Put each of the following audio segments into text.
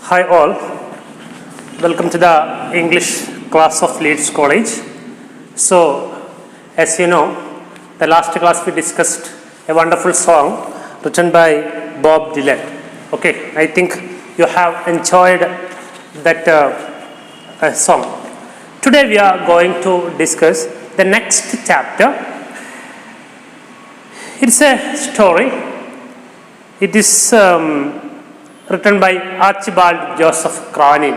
Hi all, welcome to the English class of Leeds College. So, as you know, the last class we discussed a wonderful song written by Bob Dylan. Okay, I think you have enjoyed that song. Today we are going to discuss the next chapter. It's a story. It is written by Archibald Joseph Cronin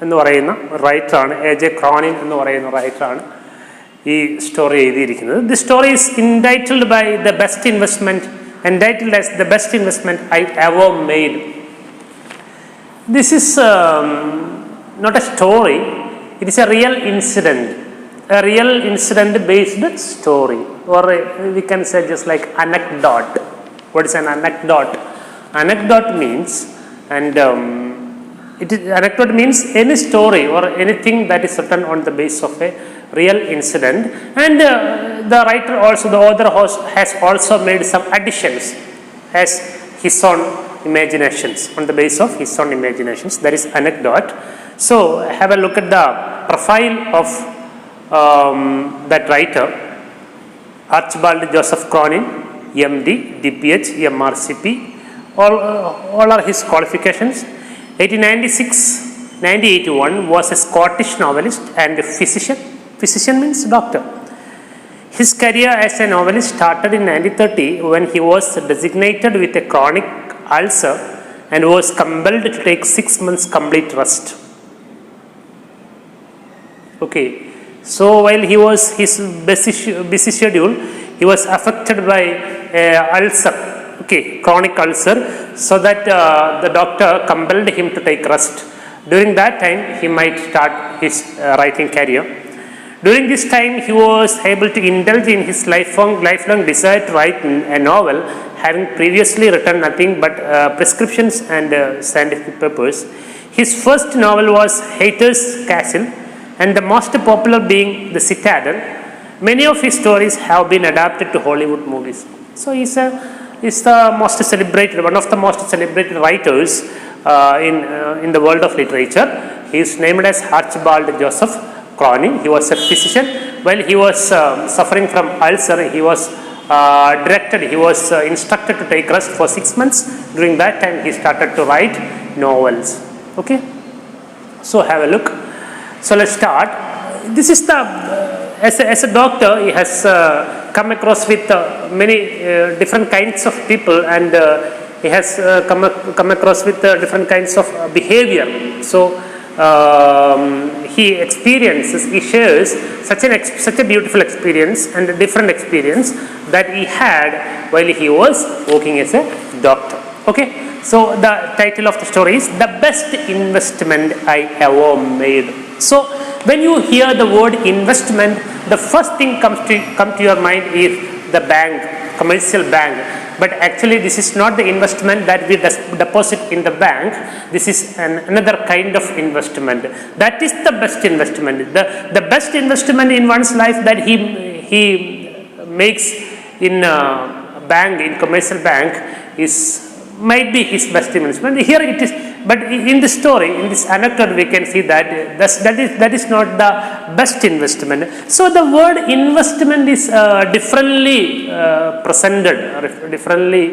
എന്ന് പറയുന്ന റൈറ്ററാണ്. A.J. Cronin എന്ന് പറയുന്ന റൈറ്ററാണ് ഈ story എഴുതിയിരിക്കുന്നത്. The story is entitled as the best investment I ever made. This is not a story, it is a real incident based story, or we can say just like anecdote. What is an anecdote? Anecdote means, anecdote means any story or anything that is written on the basis of a real incident, and the author has also made some additions as his own imaginations, on the basis of his own imaginations. That is anecdote. So have a look at the profile of that writer, Archibald Joseph Cronin, MD, DPH, MRCP. All are his qualifications. 1896-1981 was a Scottish novelist and a physician. Physician means doctor. His career as a novelist started in 1930 when he was designated with a chronic ulcer and was compelled to take 6 months complete rest. Okay, so while he was his busy schedule, he was affected by ulcer. Okay, chronic ulcer, so that the doctor compelled him to take rest. During that time, he might start his writing career. During this time, he was able to indulge in his lifelong desire to write a novel, having previously written nothing but prescriptions and scientific papers. His first novel was Hayter's Castle, and the most popular being The Citadel. Many of his stories have been adapted to Hollywood movies. So he's one of the most celebrated writers in the world of literature. He is named as Archibald Joseph Cronin. He was a physician. While he was suffering from ulcer, he was instructed to take rest for 6 months. During that time, he started to write novels. Okay, so have a look. So let's start. This is the as a doctor, he has come across with many different kinds of people, and he has come across with different kinds of behavior. So he shares such a beautiful experience and a different experience that he had while he was working as a doctor. Okay, so the title of the story is The Best Investment I Ever Made. So when you hear the word investment, the first thing come to your mind is the bank, commercial bank. But actually this is not the investment that we deposit in the bank. This is another kind of investment. That is the best investment. The best investment in one's life that he makes in a bank, in commercial bank, might be his best investment. Here it is, but in this story, in this anecdote, we can see that that is not the best investment. So the word investment is differently presented, differently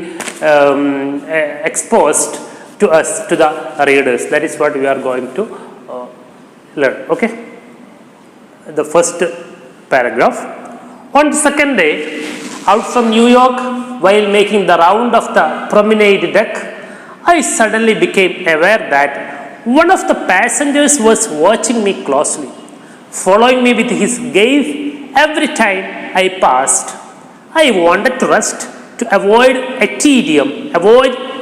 exposed to us, to the readers. That is what we are going to learn. Okay, the first paragraph. On the second day, out from New York, while making the round of the promenade deck, I suddenly became aware that one of the passengers was watching me closely, following me with his gaze every time I passed. I wanted to rest, to avoid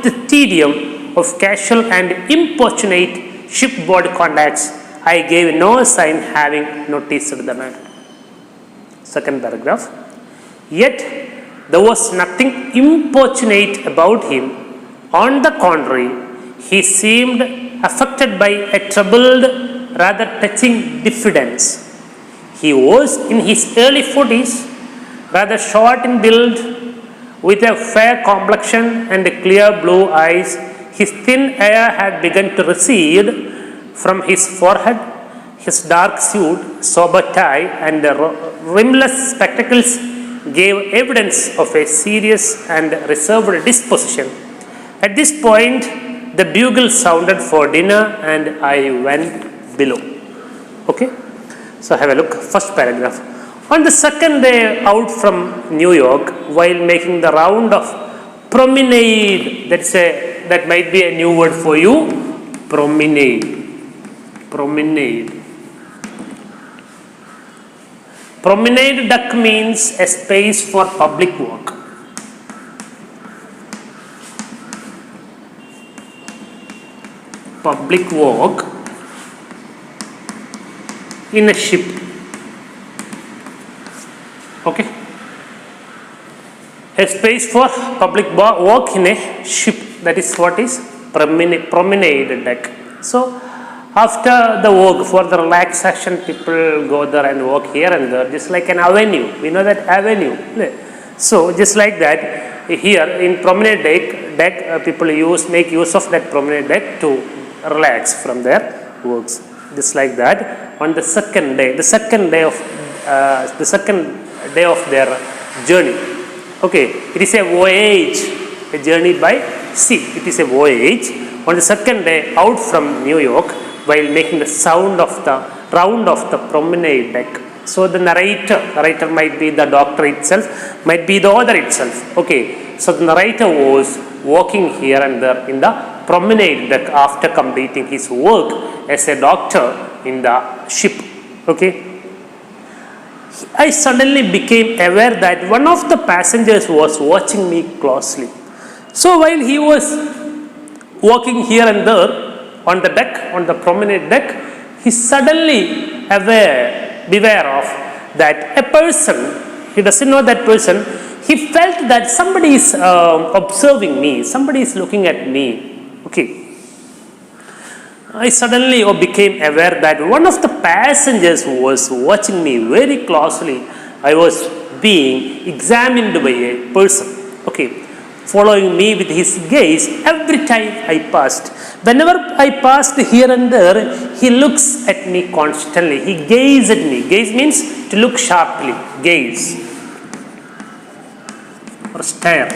the tedium of casual and importunate shipboard contacts. I gave no sign having noticed the man. Second paragraph. Yet there was nothing importunate about him. On the contrary, he seemed affected by a troubled, rather touching diffidence. He was in his early 40s, rather short in build, with a fair complexion and clear blue eyes. His thin hair had begun to recede from his forehead. His dark suit, sober tie, and rimless spectacles gave evidence of a serious and reserved disposition. At this point, the bugle sounded for dinner and I went below. Okay, so have a look. First paragraph. On the second day out from New York, while making the round of promenade, that might be a new word for you. Promenade. Promenade deck means a space for public walk. Public walk in a ship. Okay. A space for public walk in a ship. That is what is promenade deck. So after the walk, for the relaxation, people go there and walk here and there, just like an avenue. We know that avenue. So just like that, here in promenade deck, people make use of that promenade deck to relax from their works. Just like that, on the second day of their journey. Okay, it is a voyage, a journey by sea. It is a voyage. On the second day out from New York, while making the round of the promenade deck. So the narrator might be the doctor itself, might be the author itself. Okay, so the narrator was walking here and there in the promenade deck after completing his work as a doctor in the ship. Okay, I suddenly became aware that one of the passengers was watching me closely. So while he was walking here and there on the deck, on the promenade deck, he suddenly beware of that a person, he doesn't know that person, he felt that somebody is observing me, somebody is looking at me. Okay. I suddenly became aware that one of the passengers was watching me very closely. I was being examined by a person. Okay. Following me with his gaze every time I passed. Whenever I passed here and there, he looks at me constantly. He gazes at me. Gaze means to look sharply. Gaze. Or stare.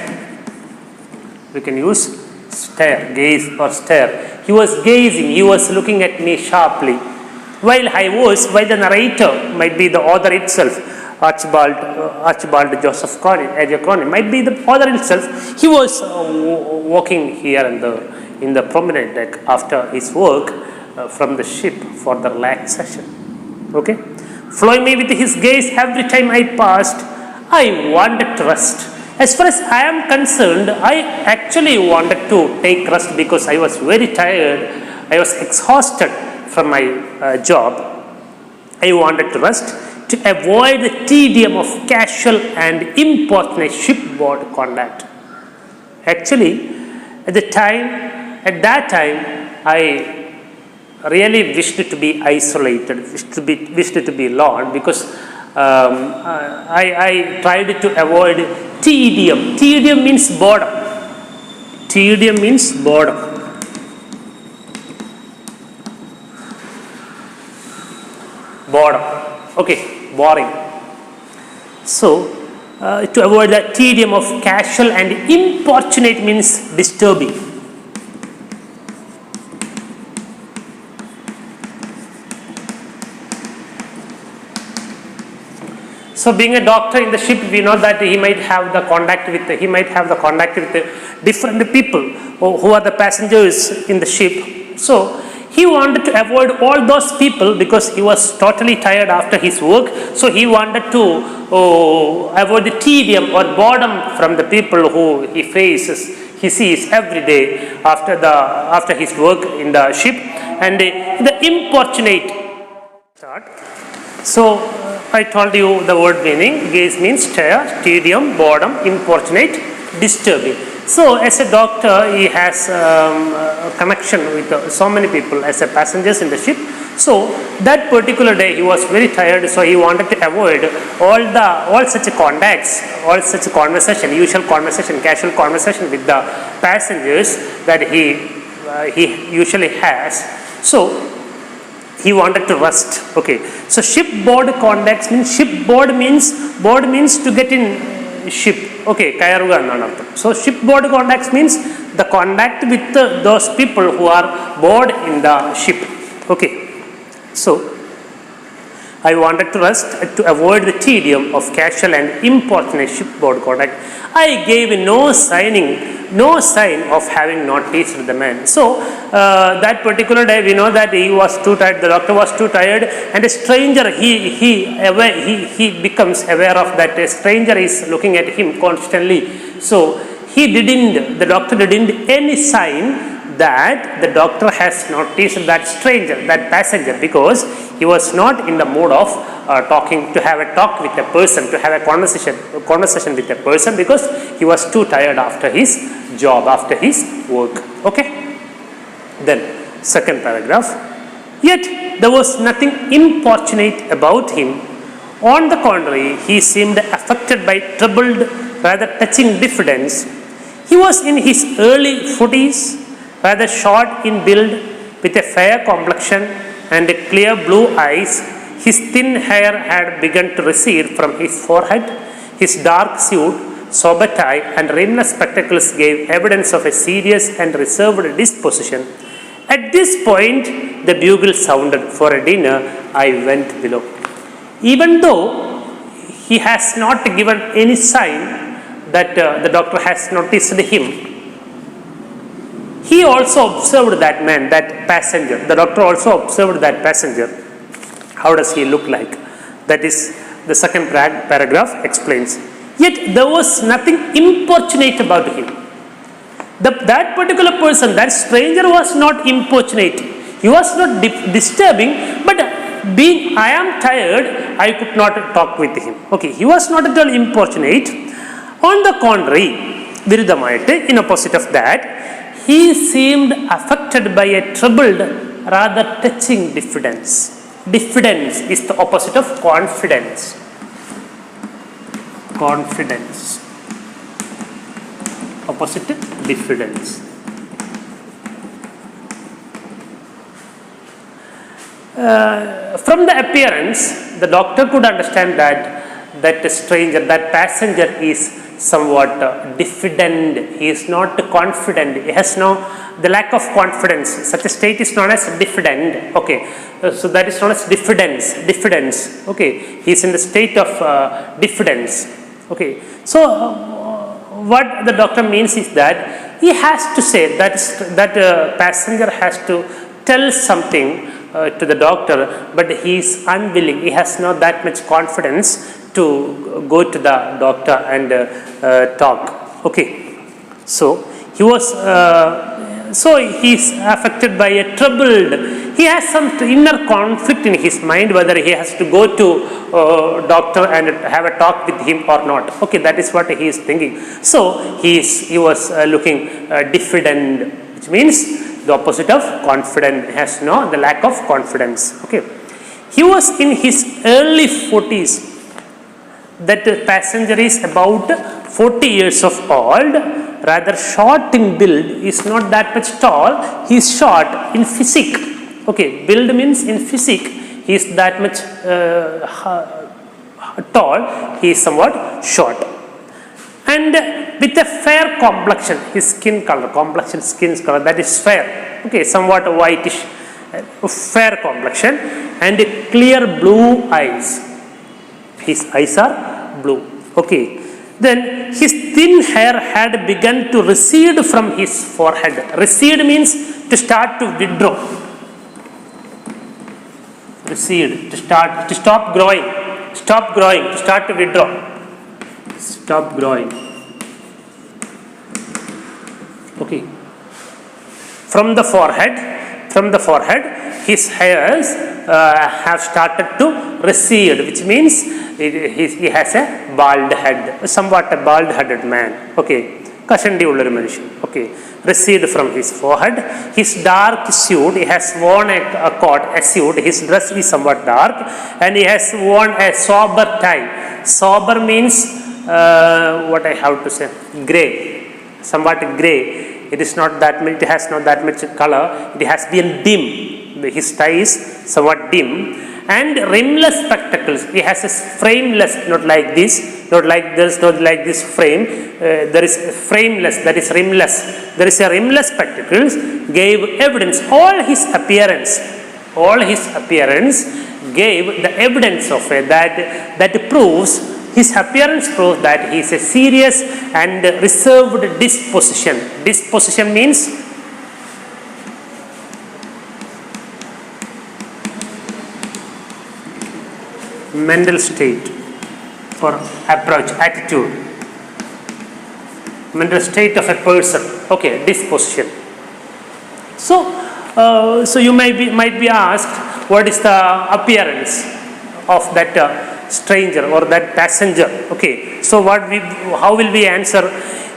We can use stare, gaze or stare. He was gazing. He was looking at me sharply. While the narrator, might be the author itself, Archibald Joseph Cronin, might be the author itself, he was walking here and there in the promenade deck after his work from the ship for the relaxation. Okay, following me with his gaze every time I passed, I wanted to rest. As far as I am concerned, I actually wanted to take rest because I was very tired. I was exhausted from my job. I wanted to rest to avoid the tedium of casual and importunate shipboard contact. Actually, at that time, I really wished to be isolated, wished to be alone, because I tried to avoid tedium. Tedium means boredom. Tedium means boredom. Boredom. Okay, boring. So, to avoid the tedium of casual and importunate means disturbing. So, being a doctor in the ship, we know that he might have the contact with different people who are the passengers in the ship. So, he wanted to avoid all those people because he was totally tired after his work. So, he wanted to avoid the tedium or boredom from the people who he sees every day after his work in the ship, and the importunate. So, I told you the word meaning. Gaze means stare, tedium, boredom, importunate, disturbing. So, as a doctor, he has a connection with so many people as a passengers in the ship. So, that particular day he was very tired, so he wanted to avoid all such contacts, usual conversation, casual conversation with the passengers, that he he usually has. So he wanted to rest. Okay, so shipboard contacts means board means to get in ship. Okay, kayaruga ennaanu artham. So shipboard contacts means the contact with those people who are board in the ship. Okay, so I wanted to rest to avoid the tedium of casual and importunate shipboard contact. I gave no sign of having noticed the man. So that particular day, we know that he was too tired. The doctor was too tired, and a stranger he becomes aware of that a stranger is looking at him constantly. So the doctor didn't any sign that the doctor has noticed that stranger, that passenger, because he was not in the mood of to have a talk with a person, to have a conversation with a person, because he was too tired after his job, after his work. Okay. Then second paragraph. Yet there was nothing importunate about him. On the contrary, he seemed affected by troubled, rather touching diffidence. He was in his early 40s, rather short in build, with a fair complexion and clear blue eyes. His thin hair had begun to recede from his forehead. His dark suit, sober tie, and rimless spectacles gave evidence of a serious and reserved disposition. At this point, the bugle sounded for a dinner. I went below. Even though he has not given any sign that the doctor has noticed him, he also observed that man, that passenger. The doctor also observed that passenger. How does he look like? That is the second paragraph explains. Yet there was nothing importunate about him. That particular person, that stranger, was not importunate. He was not disturbing, but being I am tired, I could not talk with him. Okay, he was not at all importunate. On the contrary, viruddhamayittu, in opposite of that, he seemed affected by a troubled, rather touching diffidence. Diffidence is the opposite of confidence. Confidence. Opposite diffidence. From the appearance, the doctor could understand that stranger, that passenger is somewhat diffident. He is not confident. He has the lack of confidence. Such a state is known as diffident. Okay, so that is known as diffidence. Okay, he is in the state of diffidence. Okay, so what the doctor means is that he has to say that passenger has to tell something to the doctor, but he is unwilling. He has not that much confidence to go to the doctor and talk. Okay, so he was he is affected by a troubled. He has some inner conflict in his mind whether he has to go to doctor and have a talk with him or not. Okay, that is what he is thinking. So he was looking diffident, which means the opposite of confident. He has the lack of confidence. Okay, he was in his early 40s. That passenger is about 40 years of old, rather short in build, is not that much tall, he is short in physique. Okay, build means in physique, he is that much tall, he is somewhat short. And with a fair complexion, his skin color, that is fair. Okay, somewhat whitish, fair complexion, and clear blue eyes. His eyes are blue. Okay. Then his thin hair had begun to recede from his forehead. Recede means to start to withdraw. Recede, to stop growing. Stop growing, to start to withdraw. Stop growing. Okay. From the forehead, his hairs have started to recede, which means he has a bald head, somewhat a bald-headed man. Okay, kashandi ulloru manushan. Okay, recede from his forehead. His dark suit, he has worn a coat, a suit. His dress is somewhat dark, and he has worn a sober tie. Sober means what I have to say, grey, somewhat grey. it is not that much, it has not that much color, it has been dim, his tie is somewhat dim. And rimless spectacles, he has a frameless, not like this, not like this frame, there is frameless, that is rimless, there is a rimless spectacles, gave evidence, all his appearance gave the evidence of it, that proves, his appearance proves that he is a serious and reserved disposition. Disposition means mental state or approach, attitude, mental state of a person. Okay, disposition. So you might be asked, what is the appearance of that stranger or that passenger? Okay, so how will we answer?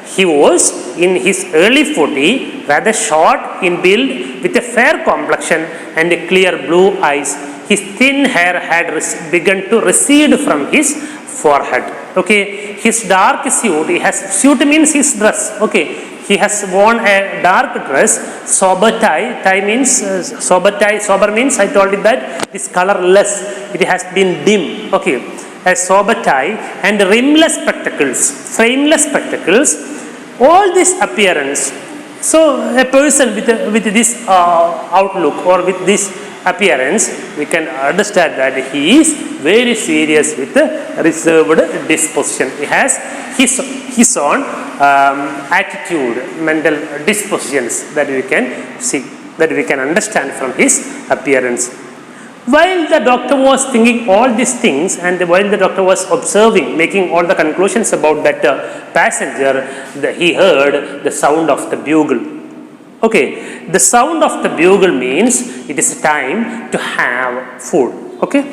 He was in his early 40, rather short in build, with a fair complexion and clear blue eyes. His thin hair had begun to recede from his forehead. Okay, his dark suit, suit means his dress. Okay, he has worn a dark dress, sober tie means, sober means, I told you that, this colorless, it has been dim. Okay, a sober tie and rimless spectacles, frameless spectacles, all this appearance. So a person with this outlook or with this appearance, we can understand that he is very serious with a reserved disposition. He has his own attitude, mental dispositions that we can see, that we can understand from his appearance. While the doctor was thinking all these things, and while the doctor was observing, making all the conclusions about that passenger, he heard the sound of the bugle. Okay, the sound of the bugle means it is time to have food. Okay,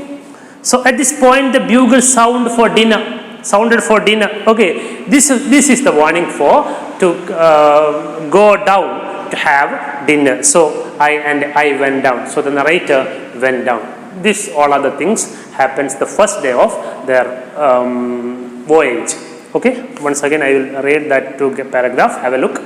so at this point the bugle sounded for dinner. Okay, this is the warning to go down to have dinner. So I went down. So the narrator went down. This all other things happens the first day of their voyage. Okay, once again I will read that to paragraph. Have a look.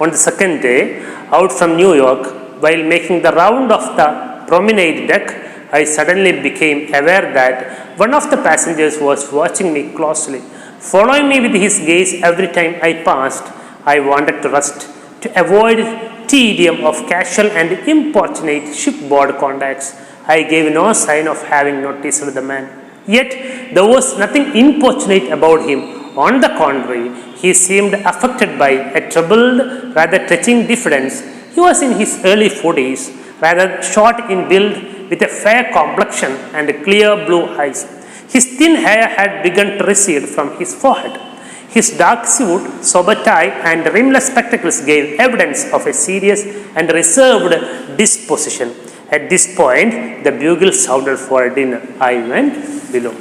On the second day, out from New York, while making the round of the promenade deck, I suddenly became aware that one of the passengers was watching me closely, following me with his gaze every time I passed. I wanted to rest, to avoid tedium of casual and importunate shipboard contacts. I gave no sign of having noticed the man. Yet there was nothing importunate about him. On the contrary, he seemed affected by a troubled, rather touching diffidence. He was in his early 40s, rather short in build, with a fair complexion and clear blue eyes. His thin hair had begun to recede from his forehead. His dark suit, sober tie, and rimless spectacles gave evidence of a serious and reserved disposition. At this point, the bugle sounded for dinner. I went below.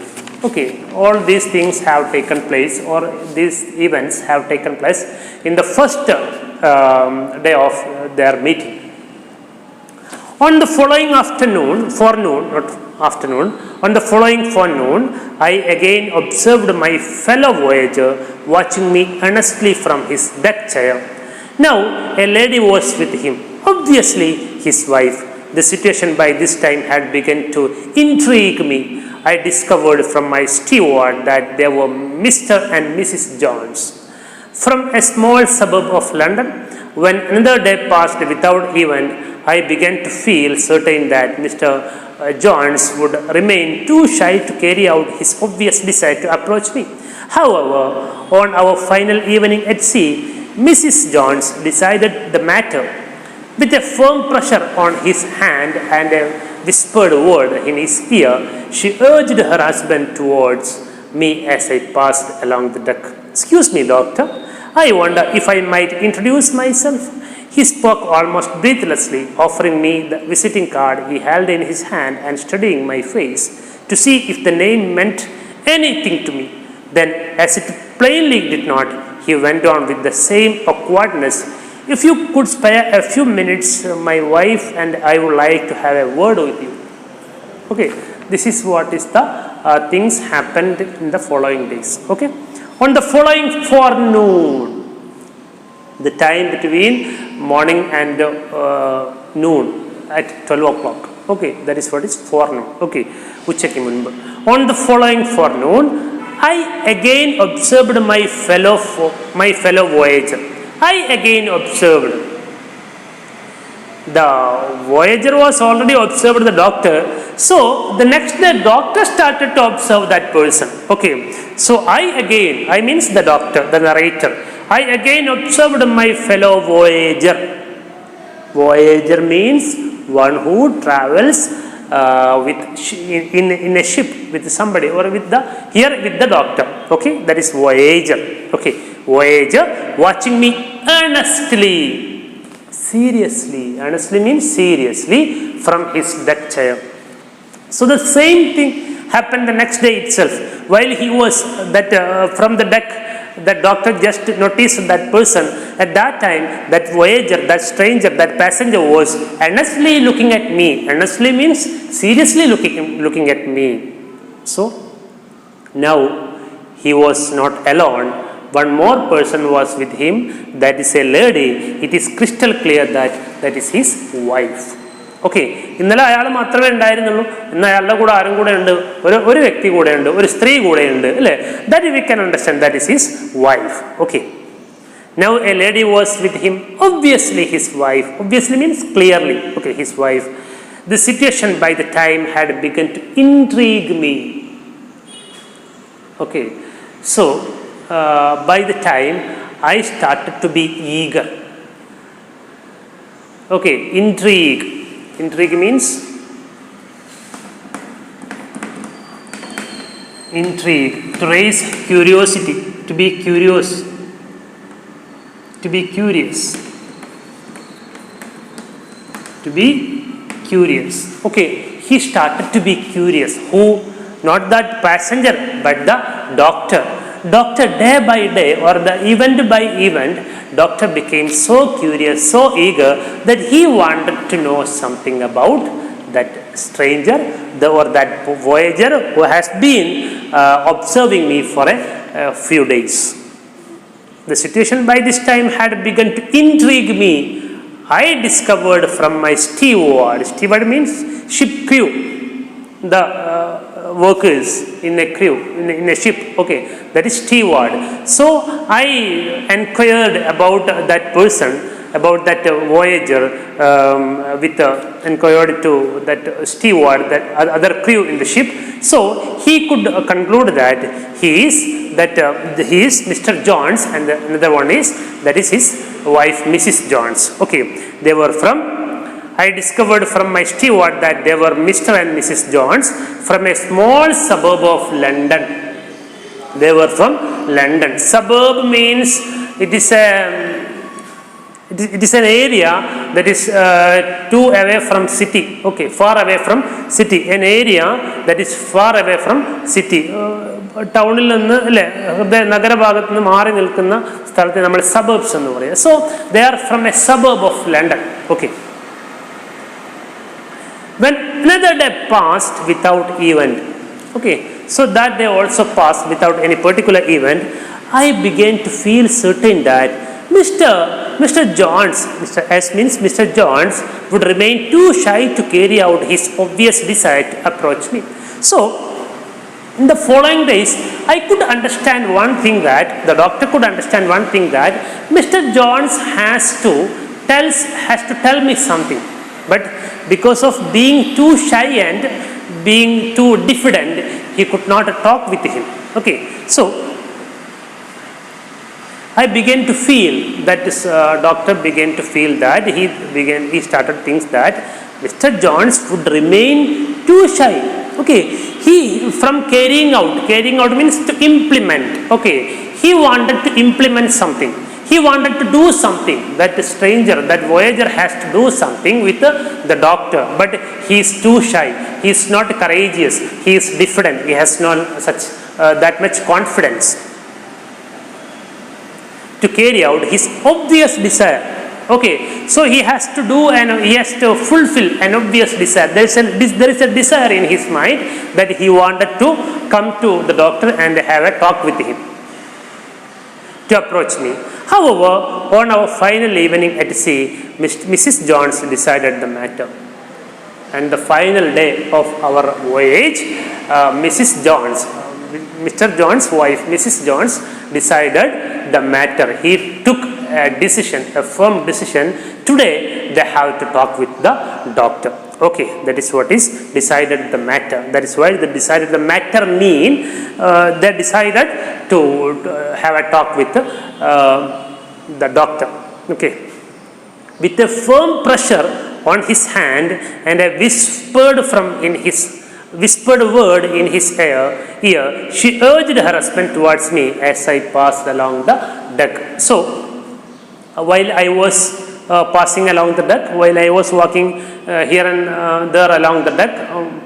Okay, all these things have taken place, or these events have taken place in the first day of their meeting. On the following forenoon, I again observed my fellow voyager watching me earnestly from his deck chair. Now, a lady was with him, obviously his wife. The situation by this time had begun to intrigue me. I discovered from my steward that they were Mr. and Mrs. Johns. From a small suburb of London, when another day passed without event, I began to feel certain that Mr. Johns would remain too shy to carry out his obvious desire to approach me. However, on our final evening at sea, Mrs. Johns decided the matter. With a firm pressure on his hand and a whispered word in his ear, she urged her husband towards me as I passed along the deck. "Excuse me, doctor, I wonder if I might introduce myself." He spoke almost breathlessly, offering me the visiting card he held in his hand and studying my face to see if the name meant anything to me. Then, as it plainly did not, he went on with the same awkwardness. "If you could spare a few minutes, my wife and I would like to have a word with you." Okay, this is what is the things happened in the following days. Okay, on the following forenoon, the time between morning and noon at 12 o'clock. Okay, that is what is forenoon. Okay, uchakku munbu. On the following forenoon, I again observed my fellow voyager. I again observed. The voyager was already observed the doctor. So the next day, doctor started to observe that person. Okay, so I means the doctor, the narrator. I again observed my fellow voyager. Voyager means one who travels in a ship with somebody, or with the doctor. Okay, that is voyager. Okay, voyager watching me earnestly, seriously. Earnestly means seriously from his deck chair. So the same thing happened the next day itself. While he was from the deck, that doctor just noticed that person. At that time, that voyager, that stranger, that passenger was earnestly looking at me. Earnestly means seriously looking at me. So now he was not alone. One more person was with him. That is a lady. It is crystal clear that is his wife. Okay, ഇന്നലെ അയാൾ മാത്രമേ ഉണ്ടായിരുന്നുള്ളൂ, ഇന്ന് അയാളുടെ കൂടെ ആരും കൂടെ ഉണ്ട്, ഒരു വ്യക്തി കൂടെ ഉണ്ട്, ഒരു സ്ത്രീ കൂടെ ഉണ്ട്, അല്ലേ? That we can understand that is his wife. Okay, now A lady was with him, obviously his wife. Obviously means clearly. Okay, his wife. The situation by the time had begun to intrigue me. Okay, so by the time I started to be eager. Okay, intrigue. Intrigue means intrigue, to raise curiosity, to be curious, to be curious, to be curious. Okay, he started to be curious. Who? Not that passenger, but the doctor. Doctor, day by day, or the event by event, doctor became so curious, so eager, that he wanted to know something about that stranger, or that voyager who has been observing me for a few days. The situation by this time had begun to intrigue me. I discovered from my steward. Steward means ship crew, the workers in a crew, in a ship. Okay, that is steward. So I inquired about that person, about that voyager, inquired to that steward, that other crew in the ship. So he could conclude that he is Mr. Johns, and another one is his wife, Mrs. Johns. Okay, they were I discovered from my steward that they were Mr. and Mrs. Johns from a small suburb of London. They were from London. Suburb means it is an area that is too away from city. Okay, far away from city. An area that is far away from city. ടൗണിൽ നിന്ന്, അല്ലേ, നഗരഭാഗത്ത് നിന്ന് മാറി നിൽക്കുന്ന സ്ഥലത്തെ നമ്മൾ suburbs എന്ന് പറയുക. So they are from A suburb of London. Okay, when another day passed without event. Okay, so that day also passed without any particular event. I began to feel certain that Mr. Johns, Mr. S means Mr. Johns, would remain too shy to carry out his obvious desire to approach me. So in the following days, I could understand one thing, that the doctor could understand one thing, that Mr. Johns has to tell me something. But because of being too shy and being too diffident, he could not talk with him. Okay, so I began to feel that this doctor began to feel that he started things that Mr. Johns would remain too shy. Okay, he from carrying out means to implement. Okay, he wanted to implement something. He wanted to do something. That stranger, that voyager has to do something with the doctor, but he is too shy. He is not courageous. He is diffident. He has not such that much confidence to carry out his obvious desire. Okay, so he has to do and he has to fulfill an obvious desire. There is a desire in his mind that he wanted to come to the doctor and have a talk with him. To to approach me. However, on our final evening at sea, Mrs. Jones decided the matter. And the final day of our voyage, Mrs. Jones, Mr. Jones' wife, Mrs. Jones, decided the matter. He took a decision, a firm decision. Today, they have to talk with the doctor. Okay, that is what is decided the matter. That is why they decided the matter mean they decided to have a talk with the doctor. Okay, with a firm pressure on his hand and a whispered word in his ear, she urged her husband towards me as I passed along the deck. So, while I was passing along the deck, while I was walking here and there along the deck,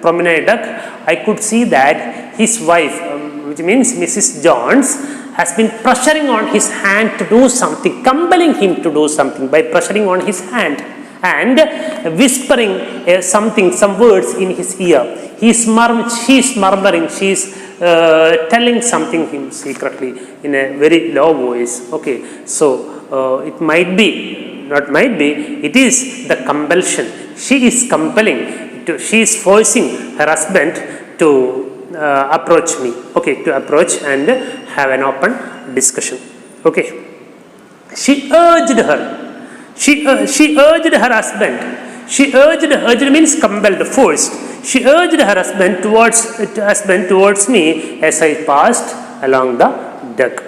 promenade deck, I could see that his wife, which means Mrs. Jones, has been pressuring on his hand to do something, compelling him to do something by pressuring on his hand and whispering some words in his ear. She is murmuring, she is telling something him secretly in a very low voice. Okay, so it might be, not might be, it is the compulsion. She is compelling, she is forcing her husband to approach me. Okay, to approach and have an open discussion. Okay, she urged her. She urged her husband. She urged means compelled, forced. She urged her husband towards me as I passed along the deck.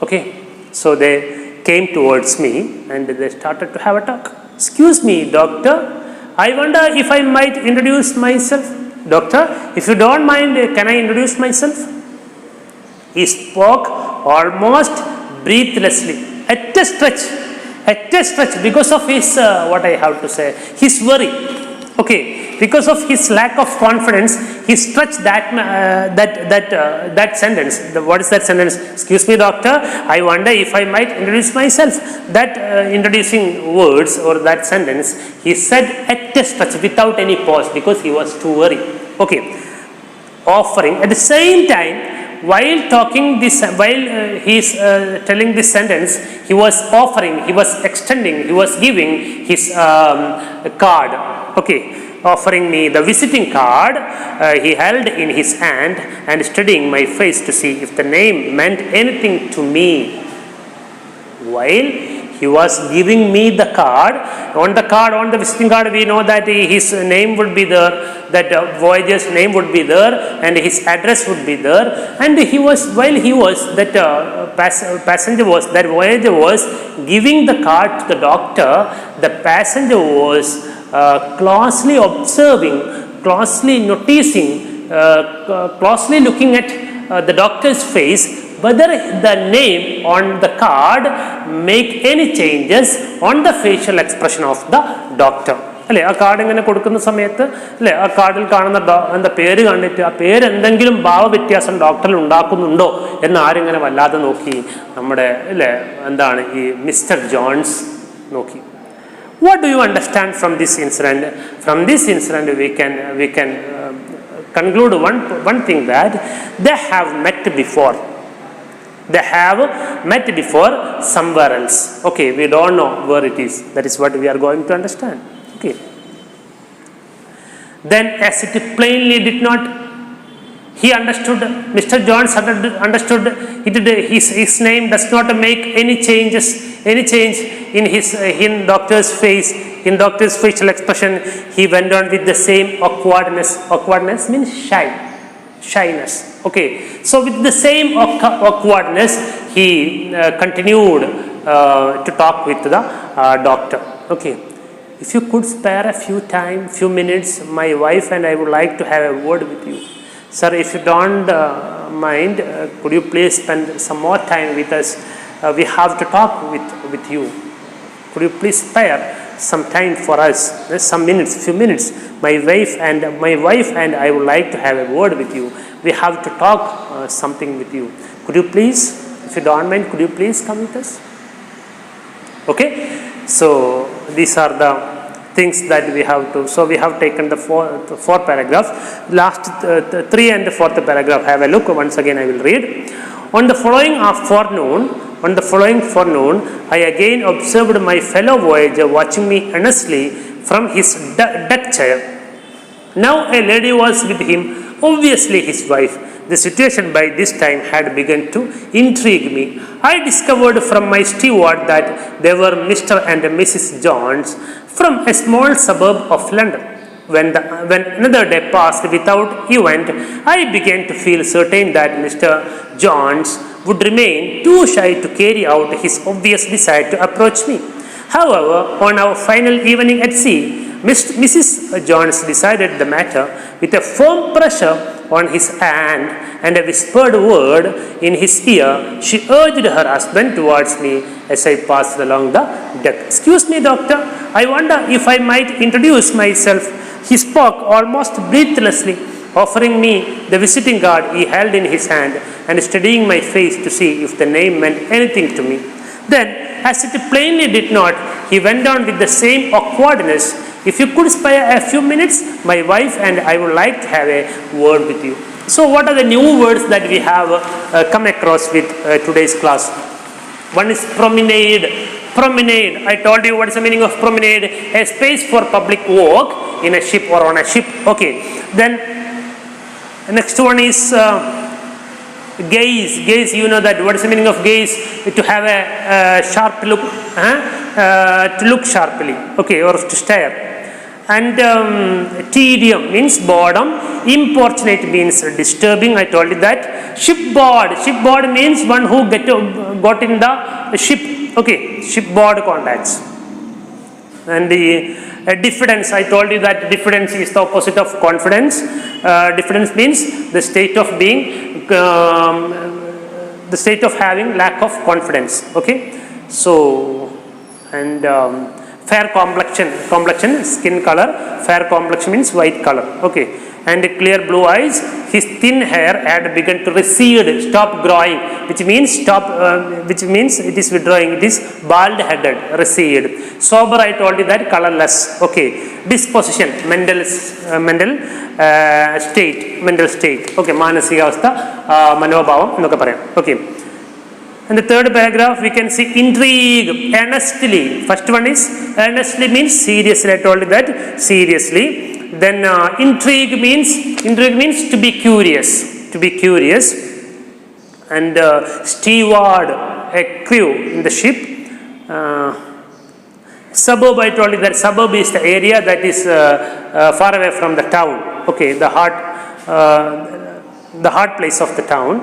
Okay, so they came towards me and they started to have a talk. Excuse me, doctor. I wonder if I might introduce myself. Doctor, if you don't mind, can I introduce myself? He spoke almost breathlessly, at a stretch, because of his, what I have to say, his worry. Okay, because of his lack of confidence, he stretched that sentence. What is that sentence? Excuse me, doctor, I wonder if I might introduce myself. That introducing words or that sentence, he said at a stretch without any pause because he was too worried. Okay, offering at the same time. While talking this, while he is telling this sentence, he was offering, he was extending, he was giving his card. Okay, offering me the visiting card. He held in his hand and studying my face to see if the name meant anything to me. While he was giving me the card, on the visiting card, we know that his name would be there, that voyager's name would be there, and his address would be there. And that voyager was giving the card to the doctor, the passenger was closely observing, closely noticing, closely looking at the doctor's face, whether the name on the card make any changes on the facial expression of the doctor. അല്ലേ, ആ card ഇങ്ങനെ കൊടുക്കുന്ന സമയത്ത് അല്ലേ, ആ കാർഡിൽ കാണുന്ന എന്താ പേര് കണ്ടിട്ട് ആ പേര് എന്തെങ്കിലും ഭാവവ്യത്യാസം ഡോക്ടറിൽ ഉണ്ടാക്കുന്നുണ്ടോ എന്ന് ആരിങ്ങനെ വല്ലാതെ നോക്കി നമ്മുടെ അല്ലേ എന്താണ് ഈ മിസ്റ്റർ ജോൺസ് നോക്കി. What do you understand from this incident? From this incident we can conclude one thing, that they have met before. They have met before somewhere else. Okay, we don't know where it is. That is what we are going to understand. Okay. Then, as it plainly did not, he understood, Mr. Jones understood his name does not make any change in doctor's face, in doctor's facial expression. He went on with the same awkwardness. Awkwardness means shyness. Okay, so with the same awkwardness, he continued to talk with the doctor. Okay, if you could spare a few minutes, my wife and I would like to have a word with you. Sir, if you don't mind, could you please spend some more time with us? We have to talk with you. Could you please spare some time for us? Some minutes, few minutes. My wife and I would like to have a word with you. We have to talk something with you. Could you please, if you don't mind, could you please come with us? Okay, so these are the things that we have to. So we have taken the four paragraphs. Last 3 and 4th paragraph. Have a look. Once again, I will read. On the following forenoon, I again observed my fellow voyager watching me earnestly from his deck chair. Now a lady was with him, obviously his wife. The situation by this time had begun to intrigue me. I discovered from my steward that they were Mr. and Mrs. Jones from a small suburb of London. When another day passed without event, I began to feel certain that Mr. Jones would remain too shy to carry out his obvious desire to approach me. However, on our final evening at sea, Mrs. Jones decided the matter with a firm pressure on his hand and a whispered word in his ear. She urged her husband towards me as I passed along the deck. "Excuse me, doctor, I wonder if I might introduce myself." He spoke almost breathlessly, offering me the visiting card he held in his hand and studying my face to see if the name meant anything to me. Then, as it plainly did not, he went on with the same awkwardness. "If you could spare a few minutes, my wife and I would like to have a word with you." So, what are the new words that we have come across with today's class? One is promenade. Promenade. I told you what is the meaning of promenade. A space for public walk in a ship or on a ship. Okay. Then the next one is gaze. Gaze, you know that. What is the meaning of gaze? To have a sharp look. To look sharply. Okay. Or to stare. And tedium means boredom. Importunate means disturbing. I told you that. Shipboard. Shipboard means one who got in the ship. Okay. Shipboard contacts. And the diffidence. I told you that diffidence is the opposite of confidence. Diffidence means the state of being, the state of having lack of confidence. Okay. So, and fair complexion, skin color. Fair complexion means white color. Okay. And clear blue eyes. His thin hair had begun to recede, stop growing, which means it is withdrawing. It is bald-headed, recede. Sober, I told you that, colorless. Okay. Disposition, mental state. Okay. Manasika avastha, manobhavam ennokke parayam. Okay. In the third paragraph, we can see intrigue, earnestly. First one is earnestly means seriously. I told you that, seriously. Then intrigue means to be curious. And steward, a crew in the ship. Suburb, I told you that suburb is the area that is far away from the town. Okay, the heart place of the town.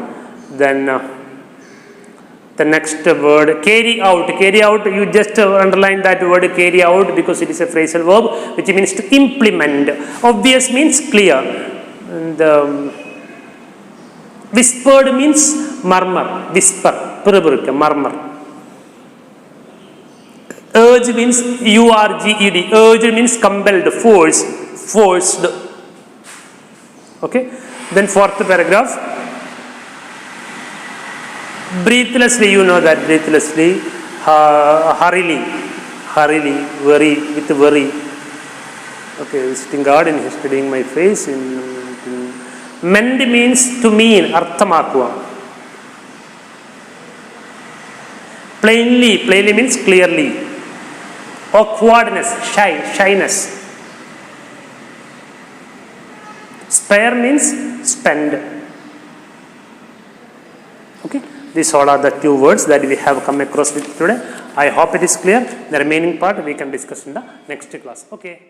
Then the next word, carry out. Carry out, you just underline that word carry out because it is a phrasal verb which means to implement. Obvious means clear. And whispered means murmur, whisper, murmur. Urge means urged. Urged means compelled, forced. Okay. Then fourth paragraph. Breathlessly, you know that breathlessly, hurriedly, with worry. Okay, visiting God and studying my face. Mend means to mean, arthamakuva. Plainly means clearly. Awkwardness, shyness. Spare means spend. Okay. These all are the two words that we have come across with today. I hope it is clear. The remaining part we can discuss in the next class. Okay.